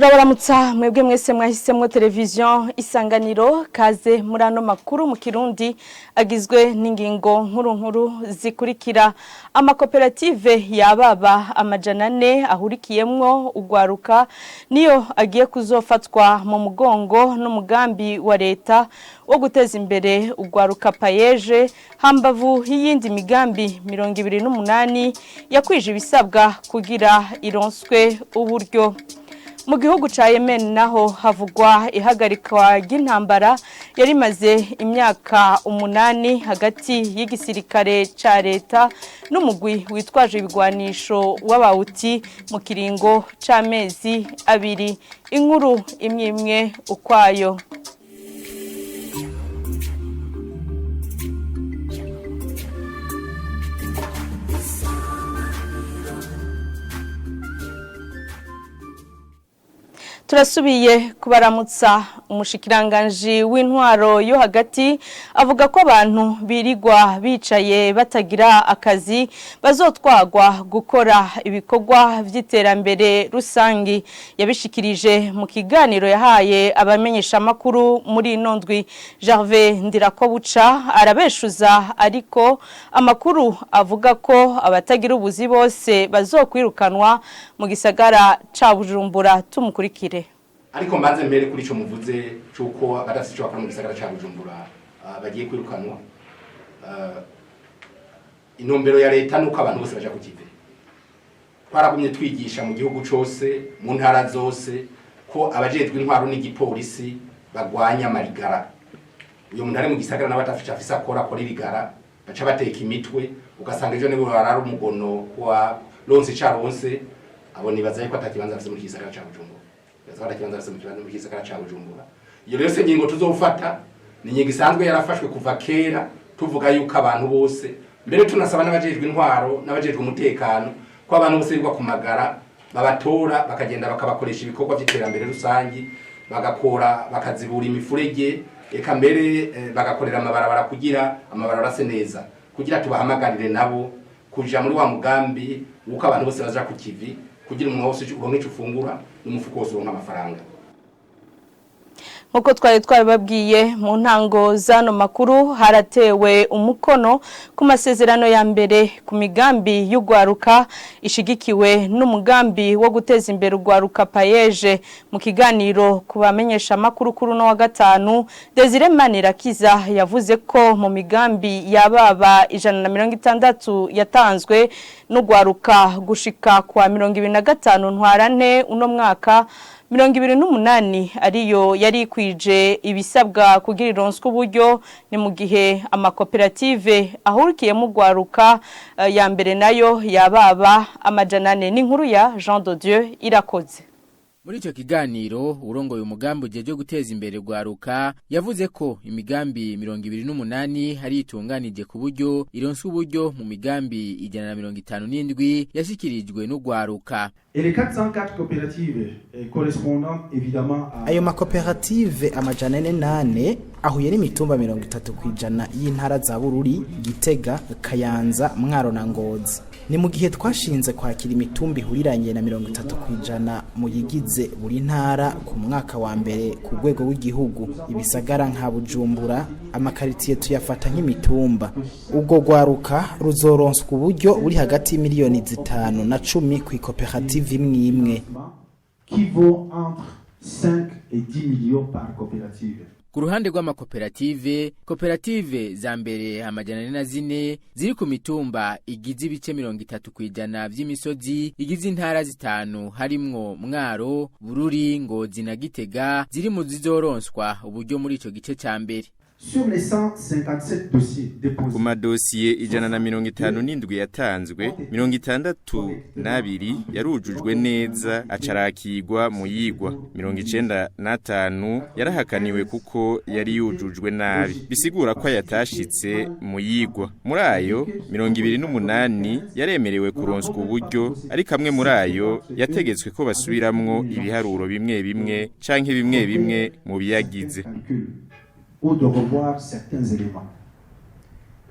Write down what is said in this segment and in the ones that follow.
Turabaramutsa mwebwe mwese mwahisemwo televiziyo Isanganiro kaze muri ano makuru mu Kirundi agizwe n'ingingo nkuru zikurikira. Amakoperative yababa amajana 4 ahurikiyemwo ugwaruka niyo agiye kuzofatwa mu mugongo n'umugambi wa leta wo guteza imbere ugwaruka payeje hambavu y'iyindi migambi 28 yakwije ibisabwa kugira ironswe uburyo. Mu gihugu ca Yemen naho havugwa ihagarikwa ry'intambara yari maze imyaka 8 hagati y'igisirikare ca leta n'umugwi witwaje ibigwanisho w'abawuti mu kiringo c'amezi 2 inkuru imwe ukwayo. Turasubiye kubaramutsa. Umushikiranganje w'intwaro yo hagati avuga ko abantu birigwa bicaye batagira akazi bazotwagwa gukora ibikorwa vy'iterambere rusangi. Yabishikirije mu kiganiro yahaye abamenyesha makuru muri inondwi. Gervais Ndirakobuca arabeshuza ariko amakuru avuga ko abatagira ubuzi bose bazokwirukanwa mu gisagara ca Bujumbura. Tumukurikire. Ariko mbanze mbere kuri ico muvuze cuko abadafite ico bakora mu gisagara ca Bujumbura bagiye kwirukanwa. Intumbero ya leta nuko abantu bose baja kukive. Twaragumye twigisha mu gihugu cose mu ntara zose ko abajejwe intwaro n'igipolisi bagwanya marigara. Uyo muntu ari mu gisagara n'abatafite afisa akora irigara baca bateka imitwe ugasanga ejo nibo barara umugono wa ronse caronse abo nibaza yuko atakibanza afise mu gisagara ca Bujumbura. Yazara kibanza se mu gisagara ca Bujumbura. Iyo rero se nyingo tuzofata ni nyingo isanzwe yarafashwe kuva kera tuvuga yuko abantu bose mbere tunasaba n'abajejwe intwaro n'abajejwe umutekano ko abantu bose bigwa kumagara babatora bakagenda bakabakoresha ibikorwa by'iterambere rusangi bagakora bakazibura imifurege eka mbere bagakorera amabarabara kugira amabarabara se neza kugira tubahamagarire nabo kuja muri wa mugambi uko abantu bose baza ku kivi kugira umuntu wose uronke ico ufungura n'umufuko wose uronka amafaranga. Nkuko twabibabwiye mu ntango zano makuru haratewe umukono ku masezerano ya mbere ku migambi y'ugwaruka ishigikiwe n'umugambi wo guteza imbere ugwaruka payeje. Mu kiganiro kubamenyesha makuru kuri no wa gatanu Desire Manirakiza yavuze ko mu migambi yababa 160 yatanzwe n'ugwaruka gushika kwa 25 ntwarante uno mwaka 28 ariyo yari kwije ibisabwa kugira ironswe uburyo. Ni mu gihe amakoperative ahurikiye mu gwaruka ya mbere nayo yababa amajana 4 n'inkuru ya Jean de Dieu Irakoze. Muri ico kiganiro urongoye umugambi ujeje guteza imbere gwaruka yavuze ko imigambi 28 hari itunganije ku buryo ironswe uburyo mu migambi 157 yashikirijwe n'ugwaruka. Et les 404 coopératives correspondant évidemment à ayo makoperative amajana 8 ahuye n'imitumba 30% y'intara za Bururi, Gitega, Kayanza, Mwaro na Ngozi. Ni mu gihe twashinze kwakira imitumba ihuriranye na 30% mu yigize buri ntara ku mwaka wa mbere ku rwego w'igihugu. Ibisagara nka Bujumbura amakaritiye tuyafata nk'imitumba. Ubwo gwaruka ruzoronswa uburyo buri hagati y'imiliyoni 5 na 10 ku coopérative imwe qui vaut entre 5 et 10 millions par coopérative. Ku ruhande rw'amakoperative, koperative za mbere amajana 4 ziri ku mitumba igize ibice 30% vy'imisozi igize intara zitanu harimwo Mwaro, Bururi, Ngozi na Gitega ziri mu zizoronswa uburyo muri ico gice ca mbere. Sur les 157 dossiers déposés, ku madosiye 157 yatanzwe 62 yarujujwe neza acarakirwa mu yigwa 95 yarahakaniwe kuko yari yujujwe nabi bisigura ko yatashitse mu yigwa. Muri ayo 28 yaremerewe kuronswa uburyo ariko amwe muri ayo yategetswe ko basubiramwo ibiharuro bimwe canke bimwe mu biyagize ou de revoir certains éléments.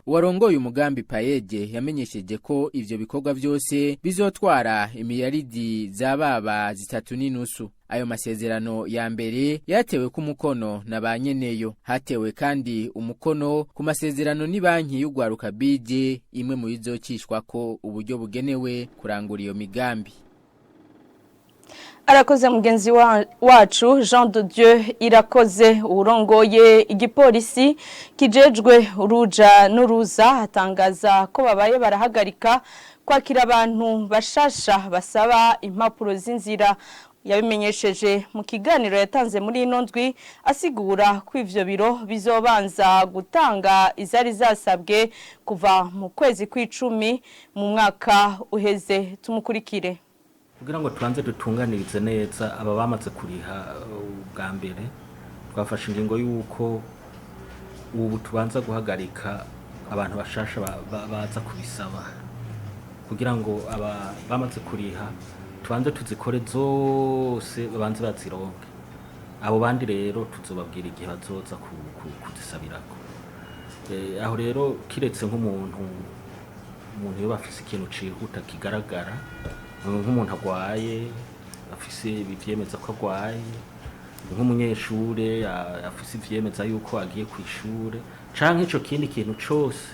Uwarongoye umugambi Paeje yamenyesheje ko ivyo bikorwa vyose bizotwara imiliyaridi z'ababa 3.5. Ayo masezerano ya mbere yatewe ku mukono na banyeneyo. Hatewe kandi umukono ku masezerano ni banki y'ugwaruka BJ, imwe mu bizocishwa ko uburyo bugenewe kurangura iyo migambi. Arakoze mugenzi wacu Jean de Dieu Irakoze urongoye igipolisi kijejwe uruja n'uruza hatangaza ko babaye barahagarika kwakira abantu bashasha basaba impapuro z'inzira. Yabimenyesheje mu kiganiro yatanze muri ino ndwi asigura ko ivyo biro bizobanza gutanga izari zasabwe kuva mu kwezi kw'icumi mu mwaka uheze. Tumukurikire. Kugira ngo tubanze dutunganirize neza aba bamaze kuriha ubwa mbere, twafashe ingingo y'uko ubu tubanza guhagarika abantu bashasha baza kubisaba kugira ngo aba bamaze kuriha tubanze tuzikore zose babanze bazironke. Abo bandi rero tuzobabwira igihe bazoza kuzisabirako. Aho rero kiretse nk'umuntu yo bafise ikintu cihuta kigaragara, nk'umuntu agwaye afise ivyemeza ko agwaye, nk'umunyeshure afise ivyemeza yuko agiye kw'ishure, canke ico kindi kintu cose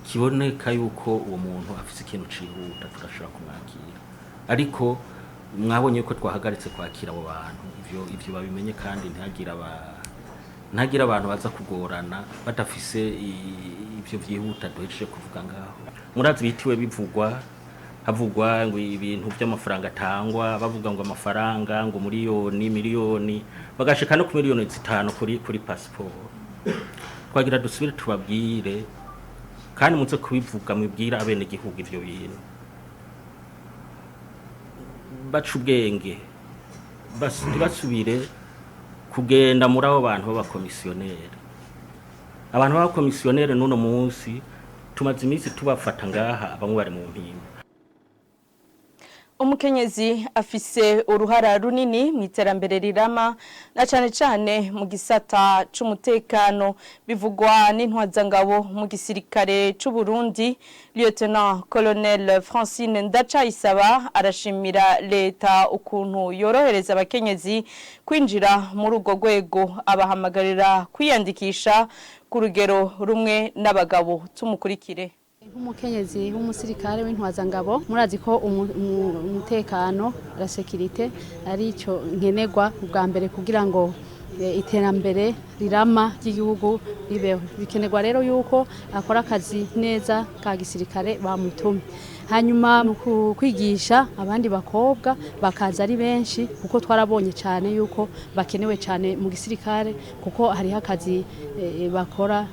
kiboneka yuko uwo muntu afise ikintu cihuta turashobora kumwakira. Ariko mwabonye yuko twahagaritse kwakira abo bantu, ivyo babimenye kandi ntagira abantu baza kugorana badafise ivyo vyihuta duhejeje kuvuga ngaho. Murazi bitiwe bivugwa havugwa ngo ibintu by'amafaranga atangwa, bavuga ngo amafaranga ngo miliyoni bagashika no ku miliyoni 5 kuri passport. Twagira dusubire tubabwire kandi muze kubivuga mwibwira abene gihugu ivyo bintu bacu ubwenge basubire kugenda muri abo bantu b'abakomisiyoneri. Abantu b'abakomisiyoneri n'uno munsi tumaze iminsi tubafata ngaha bamwe bari mu mpimba. Umukenyezi afise uruhara runini mu iterambere rirama na cane mu gisata c'umutekano, bivugwa n'intwazangabo mu gisirikare c'u Burundi. Lieutenant Colonel Francine Ndacayisaba arashimira leta ukuntu yorohereza abakenyezi kwinjira muri urwo rwego, abahamagarira kwiyandikisha ku rugero rumwe n'abagabo. Tumukurikire. Nk'umukenyezi w'umusirikare w'intwazangabo murazi ko umutekano la sécurité ari ico nkenerwa ubwa mbere kugira ngo iterambere rirama ry'igihugu ribeho. Bikenerwa rero yuko akora akazi neza ka gisirikare bamutume, hanyuma mu kwigisha abandi bakobwa bakaza ari benshi kuko twarabonye cyane yuko bakenewe cyane mu gisirikare kuko hariho akazi bakora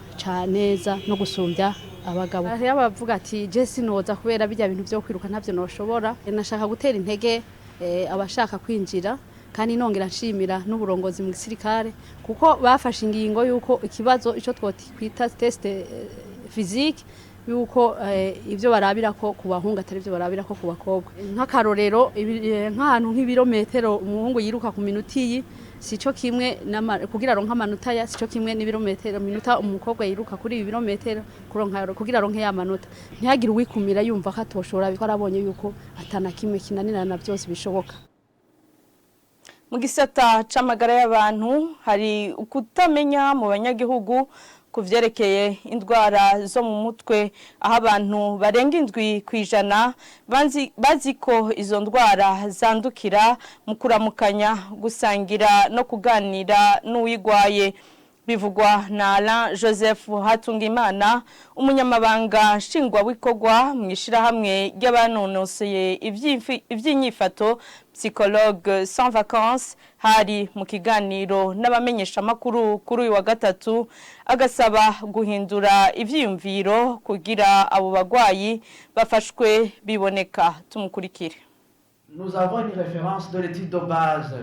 neza no gusumbya abagabo. Hariho abavuga ati je sinoza kubera bijya bintu byo kwiruka ntavyo noshobora. Nashaka gutera intege abashaka kwinjira kandi nongera nshimira n'uburongozi mu gisirikare kuko bafashe ingingo yuko ikibazo ico twokwita test physique yuko ivyo barabira ko ku bahungu atari ivyo barabira ko ku bakobwa. Nk'akarorero nk'ahantu nk'ibirometero umuhungu yiruka ku minutiyi sico kimwe kugira ronka amanota ya sico kimwe n'ibirometero minuta umukobwa yiruka kuri ibirometero kugira ronke ya manota. Ntihagire uwikumira yumva ko atoshobora, twarabonye yuko atana kimwe kinanirana byose bishoboka. Mu gisata c'amagara y'abantu hari ukutamenya mu banyagihugu kuvyerekeye indwara zo mu mutwe, aho abantu barenga 7% bazi ko izo ndwara zandukira mu kuramukanya, gusangira no kuganira n'uwigwaye. Bivugwa na Alain Joseph Hatungimana, umunyamabanga nshingwabikorwa mu ishirahamwe ry'abanonoseye ivy'inyifato psychologue sans vacances, hari mu kiganiro n'abamenyesha makuru kuri uyu wa gatatu, agasaba guhindura ivyiyumviro kugira abo bagwayi bafashwe biboneka. Tumukurikire. Nous avons une référence de l'étude de base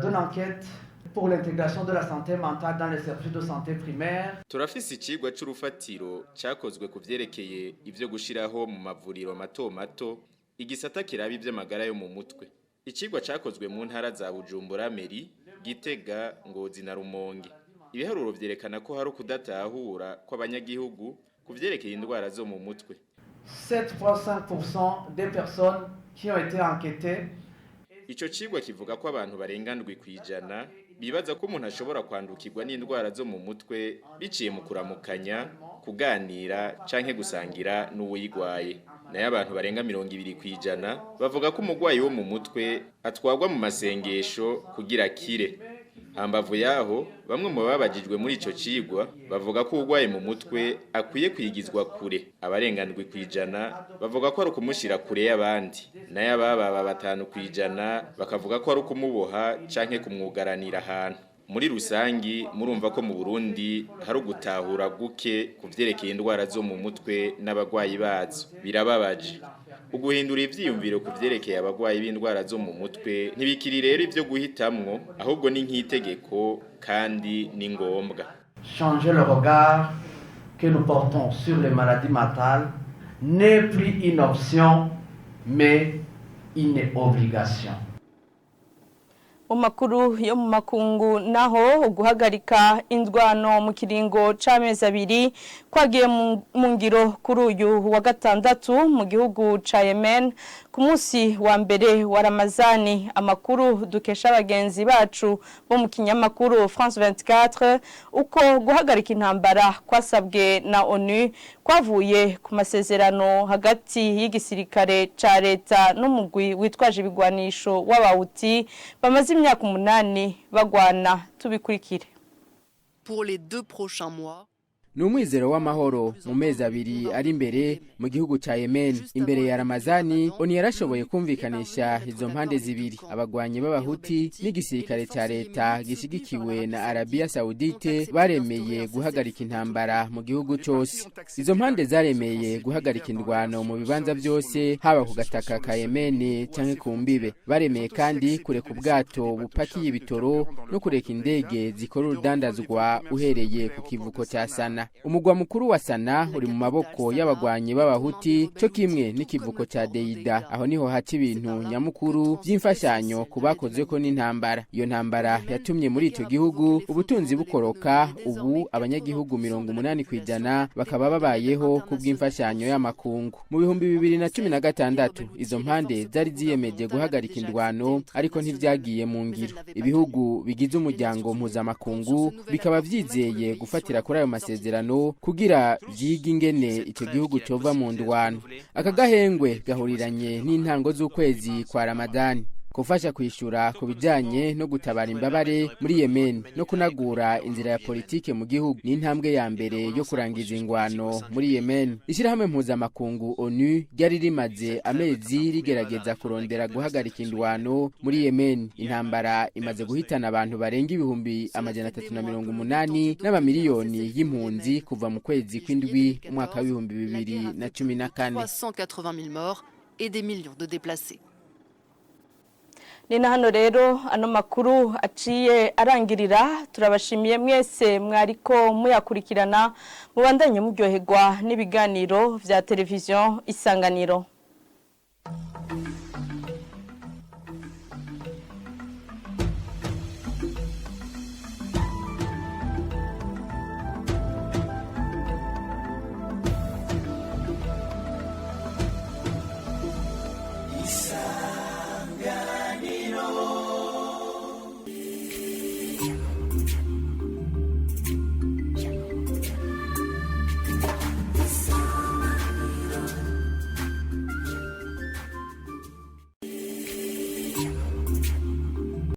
de l'enquête pour l'intégration de la santé mentale dans les services de santé primaire. Turafise ikigwa c'urufatiro cyakozwe kuvyerekeye ivyo gushiraho mu mavuriro mato igisata kiraba ivy'amagara yo mu mutwe. Ikigwa cyakozwe mu ntara za Bujumbura, Meri, Gitega, Ngozi na Rumonge. ibiharuro vyerekana ko hari kudatahura kw'abanyagihugu kuvyerekeye indwara zo mu mutwe. 7,5% des personnes qui ont été enquêtées. Ico cigwa kivuga ko abantu barengandwi kwijana bibaza ko umuntu ashobora kwandukirwa n'indwara zo mu mutwe biciye mu kuramukanya, kuganira canke gusangira n'uwuyigwaye. Nayo abantu barenga 20 kwijana bavuga ko umugwayi wo mu mutwe atwagwa mu masengesho kugira kire. Hambavu yaho bamwe mu babajijwe muri ico cigwa bavuga ko urwaye mu mutwe akwiye kwigizwa kure. Abarengandwi kwijana bavuga ko ari ukumushira kure y'abandi. Nayo ababa 5 kwijana bakavuga ko ari ukumuboha canke kumwugaranira ahantu. Muri rusangi murumva ko mu Burundi hari ugutahura guke kuvyerekeye indwara zo mu mutwe n'abagwayi bazo. Birababaje. Uguhindura ivyiyumviro kuvyerekeye abagwayi b'indwara zo mu mutwe ntibikiri rero ivyo guhitamwo ahubwo ni nk'itegeko kandi ni ngombwa. Changer le regard que nous portons sur les maladies mentales n'est plus une option mais une obligation. Umakuru yo mu makungu naho guhagarika indwano mu kiringo c'amezi 2 kwagiye mu ngiro kuri uyu wa gatandatu mu gihugu ca Yemen ku munsi wa mbere wa Ramazani. Amakuru dukesha abagenzi bacu bo mu kinyamakuru France 24 uko guhagarika intambara kwasabwe na ONU kwavuye ku masezerano hagati y'igisirikare ca leta n'umugwi witwaje ibigwanisho w'abawuti bamaze imyaka 8 bagwana. Tubikurikire. Pour les 2 prochains mois, Numwizero w'amahoro mu mezi 2 ari imbere mu gihugu ca Yemen. Imbere ya Ramazani ONU yarashoboye kumvikanisha izo mpande zibiri, abagwanyi b'abahuti n'igisirikare ca leta gishigikiwe na Arabia Saudite baremeye guhagarika intambara mu gihugu cyose. Izo mpande zaremeye guhagarika indwano mu bibanza byose haba ku gataka ka Yemen canke ku mbibe. Baremeye kandi kureka ubwato bupakiye ibitoro no kureka indege zikora urudandazwa uhereye ku kivuko ca Sana. Umugwa mukuru wa Sana uri mu maboko y'abagwanyi b'abahuti cyo kimwe n'ikivuko ca Deida, aho niho haca ibintu nyamukuru by'imfashanyo kubakoze ko n'intambara. Iyo ntambara yatumye muri ico gihugu ubutunzi bukoroka. Ubu abanyagihugu 80 kwijana bakaba babayeho kubw'imfashanyo y'amakungu. Mu bihumbi 2016 izo mpande zari ziyemeje guhagarika indwano ariko ntivyagiye mu ngiro. Ibihugu bigize umuryango mpuzamakungu bikaba vyizeye gufatira kuri ayo masezerano kugira vyige ingene ico gihugu cova mu ndwano. Akagahengwe gahuriranye n'intango z'ukwezi kwa Ramadani kufasha kwishura ku bijanye no gutabara imbabare muri Yemen no kunagura inzira ya politike mu gihugu. Ni intambwe ya mbere yo kurangiza ingwano muri Yemen. Ishirahamwe mpuzamakungu ONU ryari rimaze amezi rigerageza kurondera guhagarika indwano muri Yemen. Intambara imaze guhitana abantu barenga ibihumbi 380 n'abamiliyoni y'impunzi kuva mu kwezi kw'indwi umwaka wa 2014. 380 000 morts et des millions de déplacés. Nina hano rero ano makuru aciye arangirira. Turabashimiye mwese mwariko muyakurikirana, mubandanye muryoherwa n'ibiganiro vya televiziyo Isanganiro.